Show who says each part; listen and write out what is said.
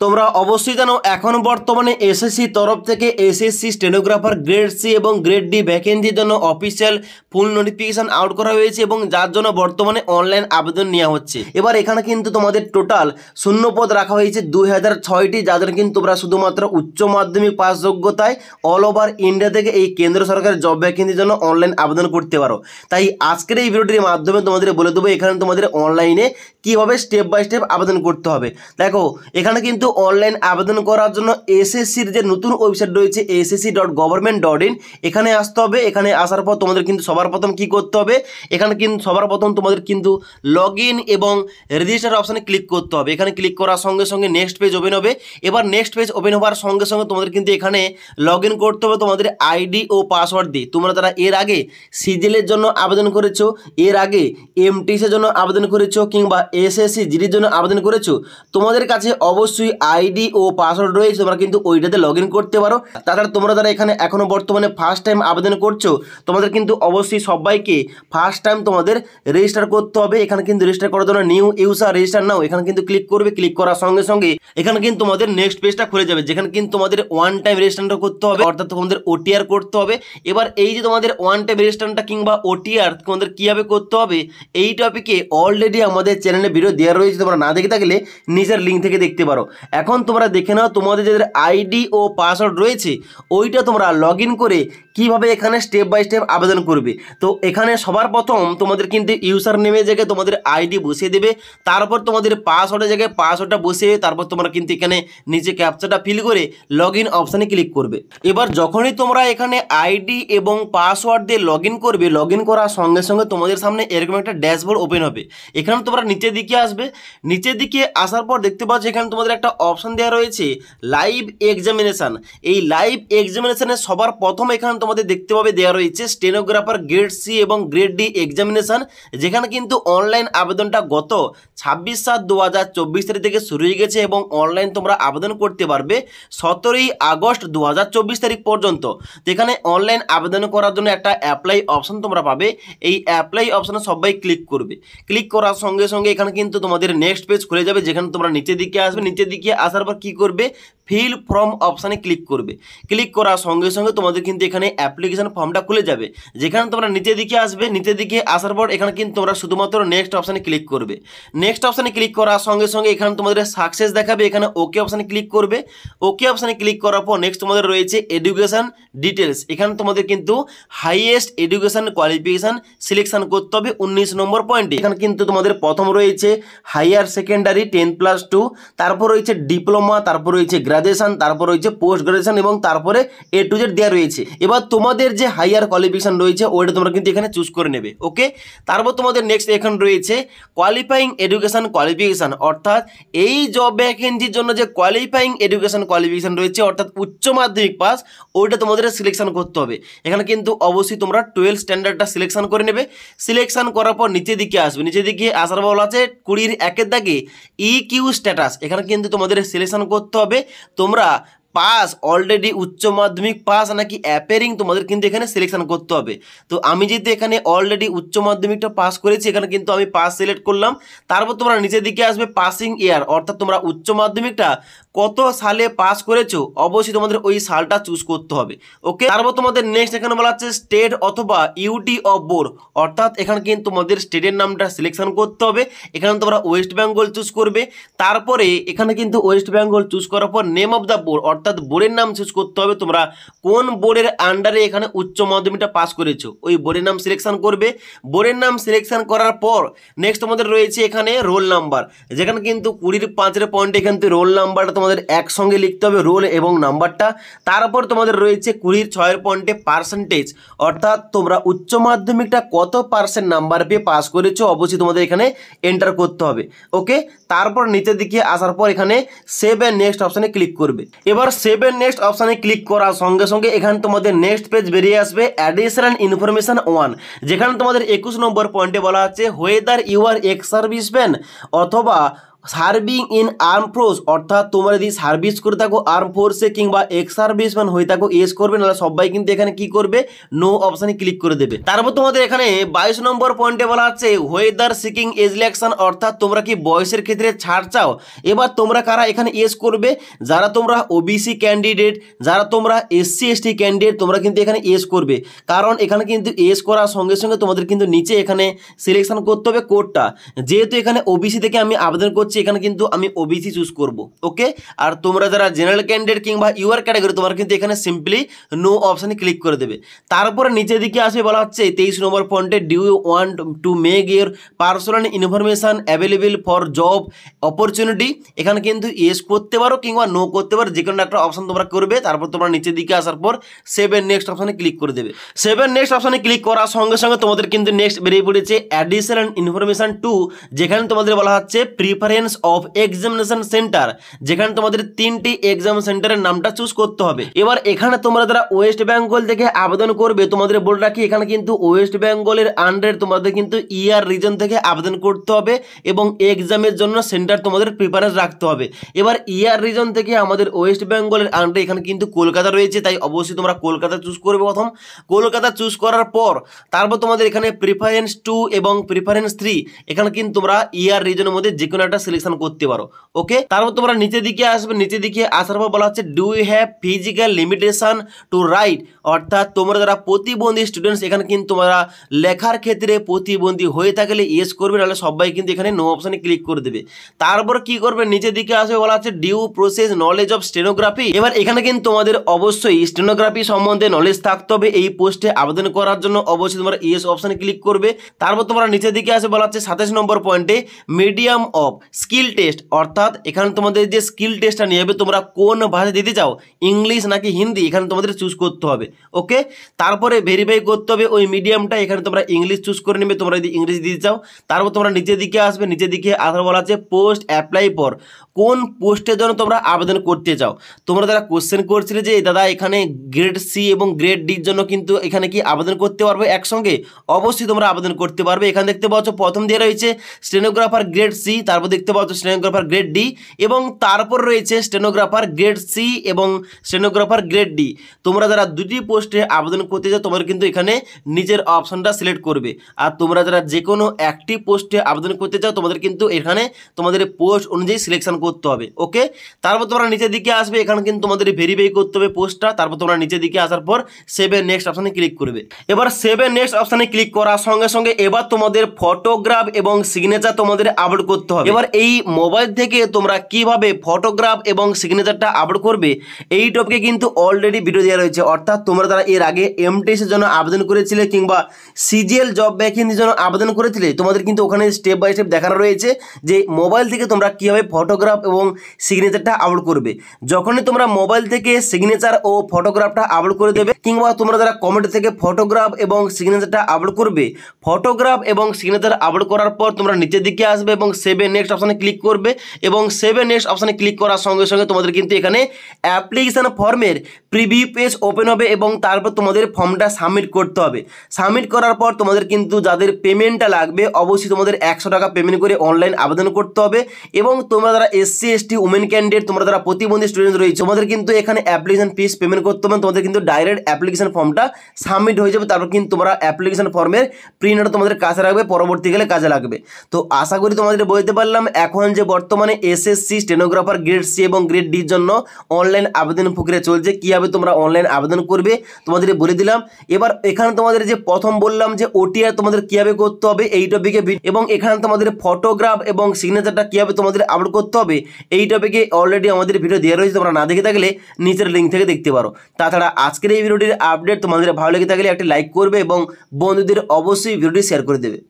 Speaker 1: তোমরা অবশ্যই জানো এখন বর্তমানে এসএসসি তরফ থেকে এসএসসি স্টেনোগ্রাফার গ্রেড সি এবং গ্রেড ডি ভ্যাকেন্সির জন্য অফিসিয়াল ফুল নোটিফিকেশন আউট করা হয়েছে এবং যার জন্য বর্তমানে অনলাইন আবেদন নেওয়া হচ্ছে। এবার এখানে কিন্তু তোমাদের টোটাল শূন্য পদ রাখা হয়েছে 2006টি, যাদের কিন্তু তোমরা শুধুমাত্র উচ্চ মাধ্যমিক পাস যোগ্যতায় অল ওভার ইন্ডিয়া থেকে এই কেন্দ্র সরকারের জব ভ্যাকেন্সির জন্য অনলাইন আবেদন করতে পারো। তাই আজকের এই ভিডিওটির মাধ্যমে তোমাদের বলে দেবো এখানে তোমাদের অনলাইনে কীভাবে স্টেপ বাই স্টেপ আবেদন করতে হবে। দেখো এখানে কিন্তু অনলাইন আবেদন করার জন্য এসএসসির যে নতুন ওয়েবসাইট রয়েছে ssc.government.in এখানে আসতে হবে। এখানে আসার পর তোমাদের কিন্তু সবার প্রথম কি করতে হবে, এখানে কিন্তু সবার প্রথম তোমাদের কিন্তু লগ ইন এবং রেজিস্টার অপশানে ক্লিক করতে হবে। এখানে ক্লিক করার সঙ্গে সঙ্গে নেক্সট পেজ ওপেন হবে। এবার নেক্সট পেজ ওপেন হওয়ার সঙ্গে সঙ্গে তোমাদের কিন্তু এখানে লগ ইন করতে হবে তোমাদের আইডি ও পাসওয়ার্ড দিয়ে। তোমরা যারা এর আগে সিজিএলের জন্য আবেদন করেছো, এর আগে এমটিএসের জন্য আবেদন করেছো কিংবা এসএসসি জিডির জন্য আবেদন করেছো, তোমাদের কাছে অবশ্যই আইডি ও পাসওয়ার্ড রয়েছে, তোমরা কিন্তু ওইটাতে লগ ইন করতে পারো। তাছাড়া তোমরা যারা এখানে এখনও বর্তমানে ফার্স্ট টাইম আবেদন করছো, তোমাদের কিন্তু অবশ্যই সবাইকে ফার্স্ট টাইম তোমাদের রেজিস্টার করতে হবে। এখানে কিন্তু রেজিস্টার করার জন্য নিউ ইউজার রেজিস্টার নাও এখানে কিন্তু ক্লিক করবে। ক্লিক করার সঙ্গে সঙ্গে এখানে কিন্তু তোমাদের নেক্সট পেজটা খুলে যাবে, যেখানে কিন্তু তোমাদের ওয়ান টাইম রেজিস্ট্রেশনটা করতে হবে, অর্থাৎ তোমাদের ওটিআর করতে হবে। এবার এই যে তোমাদের ওয়ান টাইম রেজিস্ট্রেশনটা কিংবা ওটিআর তোমাদের কীভাবে করতে হবে এই টপিকে অলরেডি আমাদের চ্যানেলে ভিডিও দেওয়া রয়েছে, তোমরা না দেখে থাকলে নিজের লিঙ্ক থেকে দেখতে পারো। এখন তোমরা দেখে নাও তোমাদের যাদের আইডি ও পাসওয়ার্ড রয়েছে ওইটা তোমরা লগ ইন করে কিভাবে এখানে স্টেপ বাই স্টেপ আবেদন করবে। তো এখানে সবার প্রথম তোমাদের কিন্তু ইউজার নেমের জায়গায় তোমাদের আইডি বসিয়ে দেবে, তারপর তোমাদের পাসওয়ার্ডের জায়গায় পাসওয়ার্ডটা বসিয়ে তারপর তোমরা কিন্তু এখানে নিচে ক্যাপচাটা ফিল করে লগ ইন অপশানে ক্লিক করবে। এবার যখনই তোমরা এখানে আইডি এবং পাসওয়ার্ড দিয়ে লগ ইন করবে, লগ ইন করার সঙ্গে সঙ্গে তোমাদের সামনে এরকম একটা ড্যাশবোর্ড ওপেন হবে। এখানে তোমরা নিচের দিকে আসবে, নিচের দিকে আসার পর দেখতে পাচ্ছ এখানে তোমাদের একটা অপশান দেওয়া রয়েছে লাইভ এক্সামিনেশান। এই লাইভ এক্সামিনেশানের সবার প্রথম এখানে তোমাদের দেখতে পাবে দেওয়া রয়েছে স্টেনোগ্রাফার গ্রেড সি এবং গ্রেড ডি এক্সামিনেশান, যেখানে কিন্তু অনলাইন আবেদনটা গত 26/7/2024 তারিখ থেকে শুরু হয়ে গেছে এবং অনলাইন তোমরা আবেদন করতে পারবে 17ই আগস্ট 2024 তারিখ পর্যন্ত। তো এখানে অনলাইন আবেদন করার জন্য একটা অ্যাপ্লাই অপশান তোমরা পাবে, এই অ্যাপ্লাই অপশানে সবাই ক্লিক করবে। ক্লিক করার সঙ্গে সঙ্গে এখানে কিন্তু তোমাদের নেক্সট পেজ খুলে যাবে, যেখানে তোমরা নিচের দিকে আসবে। নিচের দিকে আসার পর কী করবে, ফিল ফর্ম অপশানে ক্লিক করবে। ক্লিক করার সঙ্গে সঙ্গে তোমাদের কিন্তু এখানে অ্যাপ্লিকেশন ফর্মটা খুলে যাবে, যেখানে তোমরা নিচের দিকে আসবে। নিচের দিকে আসার পর এখানে কিন্তু তোমরা শুধুমাত্র নেক্সট অপশানে ক্লিক করবে। নেক্সট অপশানে ক্লিক করার সঙ্গে সঙ্গে এখানে তোমাদের সাকসেস দেখাবে, এখানে ওকে অপশানে ক্লিক করবে। ওকে অপশানে ক্লিক করার পর নেক্সট তোমাদের রয়েছে এডুকেশন ডিটেলস। এখানে তোমাদের কিন্তু হাইয়েস্ট এডুকেশন কোয়ালিফিকেশান সিলেকশন করতে হবে 19 নম্বর পয়েন্টে। এখানে কিন্তু তোমাদের প্রথম রয়েছে হাইয়ার সেকেন্ডারি 10+2, তারপর রয়েছে ডিপ্লোমা, তারপর রয়েছে গ্রাজুয়েশন, তারপর রয়েছে পোস্ট গ্রাজুয়েশন এবং তারপরে A to Z দেওয়া রয়েছে। এবার তোমাদের যে হাইয়ার কোয়ালিফিকেশন রয়েছে ওইটা তোমরা কিন্তু এখানে চুজ করে নেবে। ওকে, তারপর তোমাদের নেক্সট এখানে রয়েছে কোয়ালিফাইং এডুকেশন কোয়ালিফিকেশান, অর্থাৎ এই জব ভ্যাকেন্সির জন্য যে কোয়ালিফাইং এডুকেশন কোয়ালিফিকেশান রয়েছে অর্থাৎ উচ্চ মাধ্যমিক পাস, ওইটা তোমাদের সিলেকশন করতে হবে। এখানে কিন্তু অবশ্যই তোমরা 12 স্ট্যান্ডার্ডটা সিলেকশন করে নেবে। সিলেকশন করার পর নিচের দিকে আসবে, নিচের দিকে আসার পর বলা আছে 20-1 দাগে ইকিউ স্ট্যাটাস। এখানে কিন্তু তোমাদের সিলেকশন করতে হবে তোমরা পাস অলরেডি উচ্চ মাধ্যমিক পাস নাকি অ্যাপেয়ারিং, তোমাদের কিন্তু এখানে সিলেকশন করতে হবে। তো আমি যেহেতু এখানে অলরেডি উচ্চ মাধ্যমিকটা পাস করেছি, এখানে কিন্তু আমি পাস সিলেক্ট করলাম। তারপর তোমরা নিচের দিকে আসবে পাসিং ইয়ার, অর্থাৎ তোমরা উচ্চ মাধ্যমিকটা কত সালে পাস করেছো অবশ্যই তোমাদের ওই সালটা চুজ করতে হবে। ওকে, তারপর তোমাদের নেক্সট এখানে বলা হচ্ছে স্টেট অথবা ইউটি অফ বোর্ড, অর্থাৎ এখানে কিন্তু তোমাদের স্টেটের নামটা সিলেকশন করতে হবে। এখানে তোমরা ওয়েস্ট বেঙ্গল চুজ করবে। তারপরে এখানে কিন্তু ওয়েস্ট বেঙ্গল চুজ করার পর নেম অফ দ্য বোর্ড, অর্থাৎ বোর্ডের নাম চুজ করতে হবে। তোমরা কোন বোর্ডের আন্ডারে এখানে উচ্চ মাধ্যমিকটা পাস করেছো ওই বোর্ডের নাম সিলেকশন করবে। বোর্ডের নাম সিলেকশন করার পর নেক্সট তোমাদের রয়েছে এখানে রোল নাম্বার, যেখানে কিন্তু 20-5 পয়েন্টে এখান থেকে রোল নাম্বারটা তোমাদের একসঙ্গে লিখতে হবে, রোল এবং নাম্বারটা। তারপর তোমাদের রয়েছে 20-6 পয়েন্টে পার্সেন্টেজ, অর্থাৎ তোমরা উচ্চ মাধ্যমিকটা কত পার্সেন্ট নাম্বার পেয়ে পাস করেছো অবশ্যই তোমাদের এখানে এন্টার করতে হবে। ওকে, তারপর নিচের দিকে আসার পর এখানে সেভ এন্ড নেক্সট অপশানে ক্লিক করবে। এবার সেভ এন্ড নেক্সট অপশানে ক্লিক করার সঙ্গে সঙ্গে এখানে তোমাদের নেক্সট পেজ বেরিয়ে আসবে অ্যাডিশনাল ইনফরমেশন 1, যেখানে তোমাদের 21 নম্বর পয়েন্টে বলা হচ্ছে whether you are ex serviceman অথবা সার্ভিং ইন আর্ম ফোর্স, অর্থাৎ তোমরা যদি সার্ভিস করে থাকো আর্ম ফোর্সে কিংবা এক্স সার্ভিসম্যান হয়ে থাকো এস করবে, নাহলে সবাই কিন্তু এখানে কি করবে, নো অপশানে ক্লিক করে দেবে। তারপর তোমাদের এখানে 22 নম্বর পয়েন্টে বলা আছে ওয়েদার সিকিং এজ রিল্যাক্সেশন, অর্থাৎ তোমরা কি বয়সের ক্ষেত্রে ছাড় চাও। এবার তোমরা কারা এখানে এস করবে, যারা তোমরা ওবিসি ক্যান্ডিডেট, যারা তোমরা এসসি এসটি ক্যান্ডিডেট, তোমরা কিন্তু এখানে এস করবে। কারণ এখানে কিন্তু এস করার সঙ্গে সঙ্গে তোমাদের কিন্তু নিচে এখানে সিলেকশন করতে হবে কোডটা। যেহেতু এখানে ওবিসি থেকে আমি আবেদন করছি, এখানে কিন্তু আমি ওবিসি চুজ করব। ওকে, আর তোমরা যারা জেনারেল ক্যান্ডিডেট কিংবা ইউআর ক্যাটাগরি, তোমরা কিন্তু এখানে সিম্পলি নো অপশানে ক্লিক করে দেবে। তারপরে নিচের দিকে আসবে বলা হচ্ছে 23 নম্বর পয়েন্টে do you want to make your personal information available for job opportunity, এখানে কিন্তু ইয়েস করতে পারো কিংবা নো করতে পারো, যে কোনো একটা অপশান তোমরা করবে। তারপর তোমরা নিচের দিকে আসার পর 7 নেক্সট অপশানে ক্লিক করে দেবে। 7 নেক্সট অপশানে ক্লিক করার সঙ্গে সঙ্গে তোমাদের কিন্তু নেক্সট বেরিয়ে পড়েছে অ্যাডিশনাল ইনফরমেশন 2, যেখানে তোমাদের বলা হচ্ছে প্রিফারেন্স অফ এক্সামিনেশন সেন্টার, যেখানে তোমাদের 3টি এক্সাম সেন্টারের নামটা চুজ করতে হবে। এবার এখানে তোমরা যারা ওয়েস্ট বেঙ্গল থেকে আবেদন করবে, তোমাদের বলে রাখি এখানে কিন্তু ওয়েস্ট বেঙ্গলের আন্ডারে তোমাদের কিন্তু ইয়ার রিজন থেকে আবেদন করতে হবে এবং এক্সামের জন্য সেন্টার তোমাদের প্রিফারেন্স রাখতে হবে। এবার ইয়ার রিজন থেকে আমাদের ওয়েস্ট বেঙ্গলের আন্ডারে এখানে কিন্তু কলকাতা রয়েছে, তাই অবশ্যই তোমরা কলকাতা চুজ করবে প্রথম। কলকাতা চুজ করার পর তারপর তোমাদের এখানে প্রিফারেন্স 2 এবং প্রিফারেন্স 3, এখানে কিন্তু তোমরা ইয়ার রিজনের মধ্যে যে কোনো একটা সিলেকশন করতে পারো। ওকে, তারপর তোমরা নিচের দিকে আসবে। নিচের দিকে আসার পর বলা হচ্ছে do you have physical limitation to write, অর্থাৎ তোমরা যারা প্রতিবন্ধী স্টুডেন্টস, এখানে কিন্তু তোমরা লেখার ক্ষেত্রে প্রতিবন্ধী হয়ে থাকলে ইয়েস করবে, নাহলে সবাই কিন্তু এখানে নো অপশানে ক্লিক করে দেবে। তারপর কি করবে, নিচের দিকে আসবে বলা হচ্ছে do you possess knowledge of stenography. এবার এখানে কিন্তু তোমাদের অবশ্যই স্টেনোগ্রাফি সম্বন্ধে নলেজ থাকতে হবে। এই পোস্টে আবেদন করার জন্য অবশ্যই তোমরা ইয়েস অপশানে ক্লিক করবে। তারপর তোমরা নিচের দিকে আসে বলা হচ্ছে 27 নম্বর পয়েন্টে মিডিয়াম অফ স্কিল টেস্ট, অর্থাৎ এখানে তোমাদের যে স্কিল টেস্টটা নিয়ে হবে, তোমরা কোন ভাষা দিতে চাও, ইংলিশ নাকি হিন্দি, এখানে তোমাদের চুজ করতে হবে। ওকে, তারপরে ভেরিফাই করতে হবে ওই মিডিয়ামটা, এখানে তোমরা ইংলিশ চুজ করে নেবে তোমরা যদি ইংলিশ দিতে চাও। তারপর তোমরা নিচের দিকে আসবে। নিচের দিকে আসার বলা আছে পোস্ট অ্যাপ্লাই ফর, কোন পোস্টের জন্য তোমরা আবেদন করতে চাও। তোমরা যারা কোশ্চেন করছিলে যে দাদা এখানে গ্রেড সি এবং গ্রেড ডির জন্য কিন্তু এখানে কি আবেদন করতে পারবে একসঙ্গে, অবশ্যই তোমরা আবেদন করতে পারবে। এখানে দেখতে পাচ্ছ প্রথম দিয়ে রয়েছে স্টেনোগ্রাফার গ্রেড সি, তারপর দেখতে পাচ্ছ স্টেনোগ্রাফার গ্রেড ডি, এবং তারপর রয়েছে স্টেনোগ্রাফার গ্রেড সি এবং স্টেনোগ্রাফার গ্রেড ডি। তোমরা যারা দুটি পোস্টে আবেদন করতে চাও, তোমরা কিন্তু এখানে নিজের অপশনটা সিলেক্ট করবে। আর তোমরা যারা যে কোনো একটি পোস্টে আবেদন করতে চাও, তোমাদের কিন্তু এখানে তোমাদের পোস্ট অনুযায়ী সিলেকশন করতে হবে। ওকে, তারপর তোমরা নিচের দিকে আসবে। এখানে কিন্তু তোমাদের ভেরিফাই করতে হবে পোস্টটা। তারপর তোমরা নিচের দিকে আসার পর 7 নেক্সট অপশানে ক্লিক করবে। এবার 7 নেক্সট অপশানে ক্লিক করার সঙ্গে সঙ্গে এবার তোমাদের ফটোগ্রাফ এবং সিগনেচার তোমাদের আপলোড করতে হবে। এবার এই মোবাইল থেকে তোমরা কিভাবে ফটোগ্রাফ এবং সিগনেচারটা আপলোড করবে, এই টপিকে কিন্তু অলরেডি ভিডিও দেওয়া রয়েছে। অর্থাৎ তোমরা যারা এর আগে এমটিএসের জন্য আবেদন করেছিলে কিংবা সিজিএল জব ভ্যাকেন্সির জন্য আবেদন করেছিলে, তোমাদের কিন্তু ওখানে স্টেপ বাই স্টেপ দেখানো রয়েছে যে মোবাইল থেকে তোমরা কীভাবে ফটোগ্রাফ এবং সিগনেচারটা আপলোড করবে। যখনই তোমরা মোবাইল থেকে সিগনেচার ও ফটোগ্রাফটা আপলোড করে দেবে, কিংবা তোমরা যারা কমেন্ট থেকে ফটোগ্রাফ এবং সিগনেচারটা আপলোড করবে, ফটোগ্রাফ এবং সিগনেচার আপলোড করার পর তোমরা নিচের দিকে আসবে এবং 7 নেক্সট অপশানে ক্লিক করবে। এবং 7 নেক্সট অপশানে ক্লিক করার সঙ্গে সঙ্গে তোমাদের কিন্তু এখানে অ্যাপ্লিকেশান ফর্মের প্রিভিউ পেজ ওপেন হবে এবং তারপর তোমাদের ফর্মটা সাবমিট করতে হবে। সাবমিট করার পর তোমাদের কিন্তু যাদের পেমেন্টটা লাগবে, অবশ্যই তোমাদের 100 টাকা পেমেন্ট করে অনলাইন আবেদন করতে হবে। এবং তোমরা যারা এসসি এসটি উমেন ক্যান্ডিডেট, তোমরা যারা প্রতিবন্ধী স্টুডেন্ট রয়েছে, তোমাদের কিন্তু এখানে অ্যাপ্লিকেশন ফিস পেমেন্ট করতে হবে। তোমাদের কিন্তু ডাইরেক্ট অ্যাপ্লিকেশন ফর্মটা সাবমিট হয়ে যাবে। তারপর কিন্তু তোমরা অ্যাপ্লিকেশন ফর্মের প্রিন্টটা তোমাদের কাছে রাখবে, পরবর্তীকালে কাজে লাগবে। তো আশা করি তোমাদের বলতে পারলাম এখন যে বর্তমানে এসএসসি স্টেনোগ্রাফার গ্রেড সি এবং গ্রেড ডির জন্য অনলাইন আবেদন প্রক্রিয়া চলছে, কীভাবে তোমরা অনলাইন আবেদন করবে তোমাদের বলে দিলাম। এবার এখানে তোমাদের যে প্রথম বললাম যে ওটিআর তোমাদের কীভাবে করতে হবে এই টপিকে, এবং এখানে তোমাদের ফটোগ্রাফ এবং সিগনেচারটা কীভাবে তোমাদের আপলোড করতে হবে এই টপিকে অলরেডি আমাদের ভিডিও দেওয়া রয়েছে। তোমরা না দেখে থাকলে নিচের লিঙ্ক থেকে দেখতে পারো। তাছাড়া আজকের এই ভিডিওটির আপডেট তোমাদের ভালো লেগে থাকলে একটি লাইক করবে এবং বন্ধুদের অবশ্যই ভিডিওটি শেয়ার করে দেবে।